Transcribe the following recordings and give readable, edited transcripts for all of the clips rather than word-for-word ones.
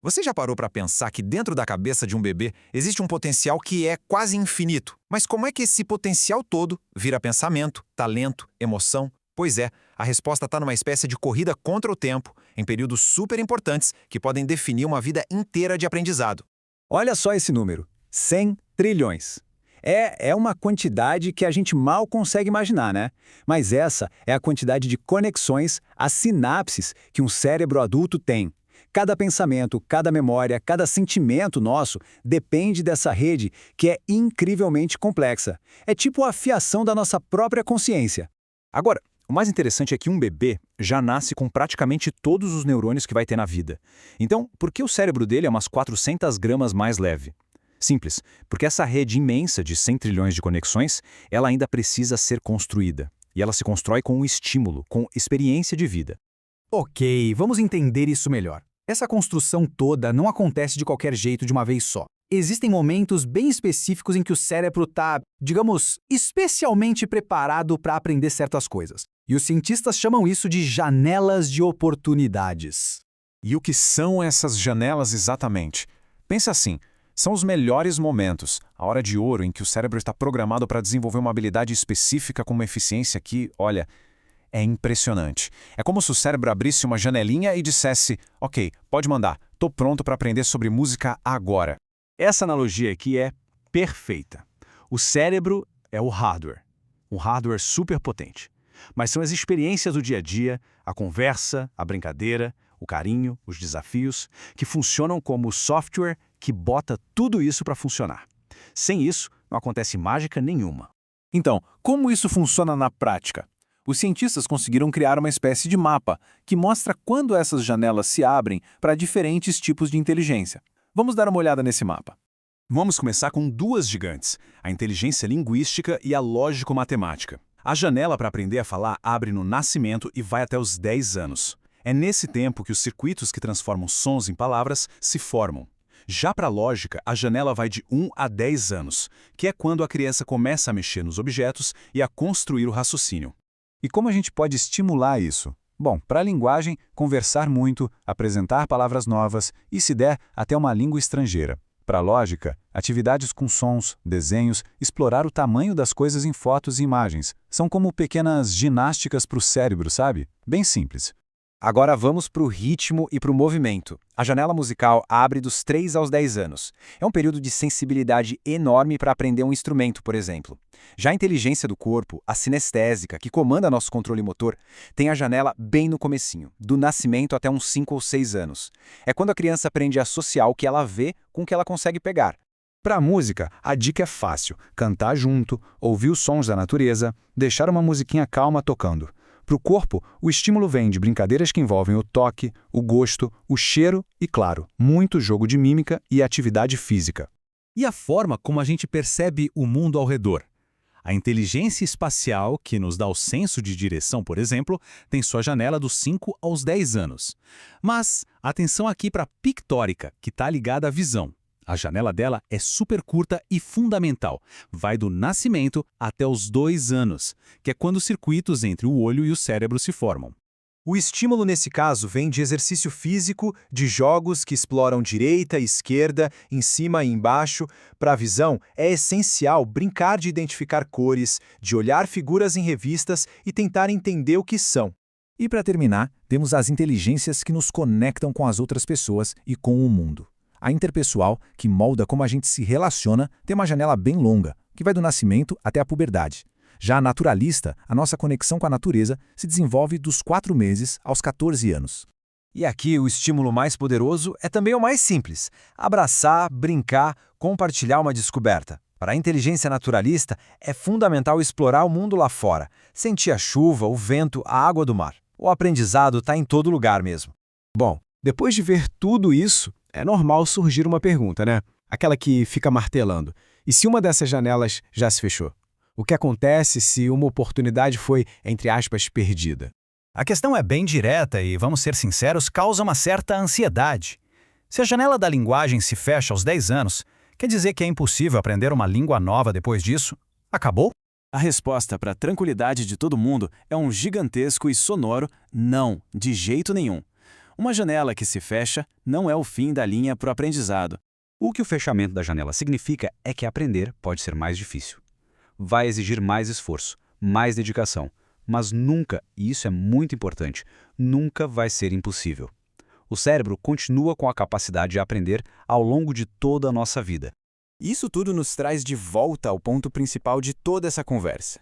Você já parou para pensar que dentro da cabeça de um bebê existe um potencial que é quase infinito? Mas como é que esse potencial todo vira pensamento, talento, emoção? Pois é, a resposta está numa espécie de corrida contra o tempo, em períodos super importantes que podem definir uma vida inteira de aprendizado. Olha só esse número, 100 trilhões. É uma quantidade que a gente mal consegue imaginar, né? Mas essa é a quantidade de conexões, as sinapses que um cérebro adulto tem. Cada pensamento, cada memória, cada sentimento nosso depende dessa rede que é incrivelmente complexa. É tipo a fiação da nossa própria consciência. Agora, o mais interessante é que um bebê já nasce com praticamente todos os neurônios que vai ter na vida. Então, por que o cérebro dele é umas 400 gramas mais leve? Simples, porque essa rede imensa de 100 trilhões de conexões, ela ainda precisa ser construída. E ela se constrói com um estímulo, com experiência de vida. Ok, vamos entender isso melhor. Essa construção toda não acontece de qualquer jeito de uma vez só. Existem momentos bem específicos em que o cérebro está, digamos, especialmente preparado para aprender certas coisas. E os cientistas chamam isso de janelas de oportunidades. E o que são essas janelas exatamente? Pensa assim, são os melhores momentos, a hora de ouro em que o cérebro está programado para desenvolver uma habilidade específica com uma eficiência que, olha, é impressionante. É como se o cérebro abrisse uma janelinha e dissesse, ok, pode mandar, tô pronto para aprender sobre música agora. Essa analogia aqui é perfeita. O cérebro é o hardware, um hardware super potente. Mas são as experiências do dia a dia, a conversa, a brincadeira, o carinho, os desafios, que funcionam como o software que bota tudo isso para funcionar. Sem isso, não acontece mágica nenhuma. Então, como isso funciona na prática? Os cientistas conseguiram criar uma espécie de mapa que mostra quando essas janelas se abrem para diferentes tipos de inteligência. Vamos dar uma olhada nesse mapa. Vamos começar com duas gigantes, a inteligência linguística e a lógico-matemática. A janela para aprender a falar abre no nascimento e vai até os 10 anos. É nesse tempo que os circuitos que transformam sons em palavras se formam. Já para a lógica, a janela vai de 1 a 10 anos, que é quando a criança começa a mexer nos objetos e a construir o raciocínio. E como a gente pode estimular isso? Bom, para a linguagem, conversar muito, apresentar palavras novas e, se der, até uma língua estrangeira. Para a lógica, atividades com sons, desenhos, explorar o tamanho das coisas em fotos e imagens. São como pequenas ginásticas para o cérebro, sabe? Bem simples. Agora vamos para o ritmo e para o movimento. A janela musical abre dos 3 aos 10 anos. É um período de sensibilidade enorme para aprender um instrumento, por exemplo. Já a inteligência do corpo, a sinestésica, que comanda nosso controle motor, tem a janela bem no comecinho, do nascimento até uns 5 ou 6 anos. É quando a criança aprende a associar o que ela vê com o que ela consegue pegar. Para a música, a dica é fácil: cantar junto, ouvir os sons da natureza, deixar uma musiquinha calma tocando. Para o corpo, o estímulo vem de brincadeiras que envolvem o toque, o gosto, o cheiro e, claro, muito jogo de mímica e atividade física. E a forma como a gente percebe o mundo ao redor? A inteligência espacial, que nos dá o senso de direção, por exemplo, tem sua janela dos 5 aos 10 anos. Mas atenção aqui para a pictórica, que está ligada à visão. A janela dela é super curta e fundamental. Vai do nascimento até os 2 anos, que é quando os circuitos entre o olho e o cérebro se formam. O estímulo nesse caso vem de exercício físico, de jogos que exploram direita e esquerda, em cima e embaixo. Para a visão, é essencial brincar de identificar cores, de olhar figuras em revistas e tentar entender o que são. E para terminar, temos as inteligências que nos conectam com as outras pessoas e com o mundo. A interpessoal, que molda como a gente se relaciona, tem uma janela bem longa, que vai do nascimento até a puberdade. Já a naturalista, a nossa conexão com a natureza, se desenvolve dos 4 meses aos 14 anos. E aqui o estímulo mais poderoso é também o mais simples: abraçar, brincar, compartilhar uma descoberta. Para a inteligência naturalista, é fundamental explorar o mundo lá fora, sentir a chuva, o vento, a água do mar. O aprendizado está em todo lugar mesmo. Bom, depois de ver tudo isso, é normal surgir uma pergunta, né? Aquela que fica martelando. E se uma dessas janelas já se fechou? O que acontece se uma oportunidade foi, entre aspas, perdida? A questão é bem direta e, vamos ser sinceros, causa uma certa ansiedade. Se a janela da linguagem se fecha aos 10 anos, quer dizer que é impossível aprender uma língua nova depois disso? Acabou? A resposta para a tranquilidade de todo mundo é um gigantesco e sonoro não, de jeito nenhum. Uma janela que se fecha não é o fim da linha para o aprendizado. O que o fechamento da janela significa é que aprender pode ser mais difícil. Vai exigir mais esforço, mais dedicação, mas nunca, e isso é muito importante, nunca vai ser impossível. O cérebro continua com a capacidade de aprender ao longo de toda a nossa vida. Isso tudo nos traz de volta ao ponto principal de toda essa conversa.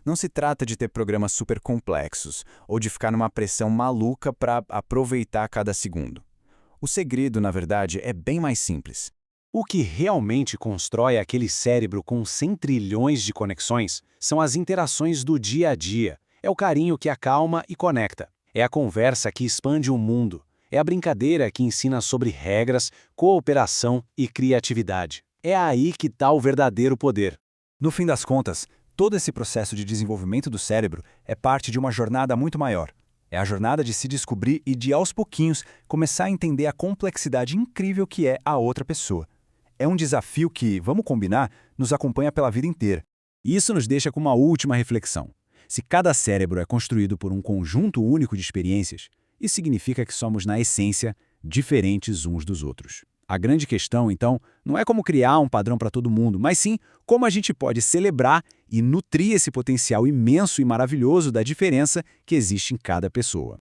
Não se trata de ter programas super complexos ou de ficar numa pressão maluca para aproveitar cada segundo. O segredo, na verdade, é bem mais simples. O que realmente constrói aquele cérebro com 100 trilhões de conexões são as interações do dia a dia. É o carinho que acalma e conecta. É a conversa que expande o mundo. É a brincadeira que ensina sobre regras, cooperação e criatividade. É aí que está o verdadeiro poder. No fim das contas, todo esse processo de desenvolvimento do cérebro é parte de uma jornada muito maior. É a jornada de se descobrir e de, aos pouquinhos, começar a entender a complexidade incrível que é a outra pessoa. É um desafio que, vamos combinar, nos acompanha pela vida inteira. E isso nos deixa com uma última reflexão. Se cada cérebro é construído por um conjunto único de experiências, isso significa que somos, na essência, diferentes uns dos outros. A grande questão, então, não é como criar um padrão para todo mundo, mas sim como a gente pode celebrar e nutrir esse potencial imenso e maravilhoso da diferença que existe em cada pessoa.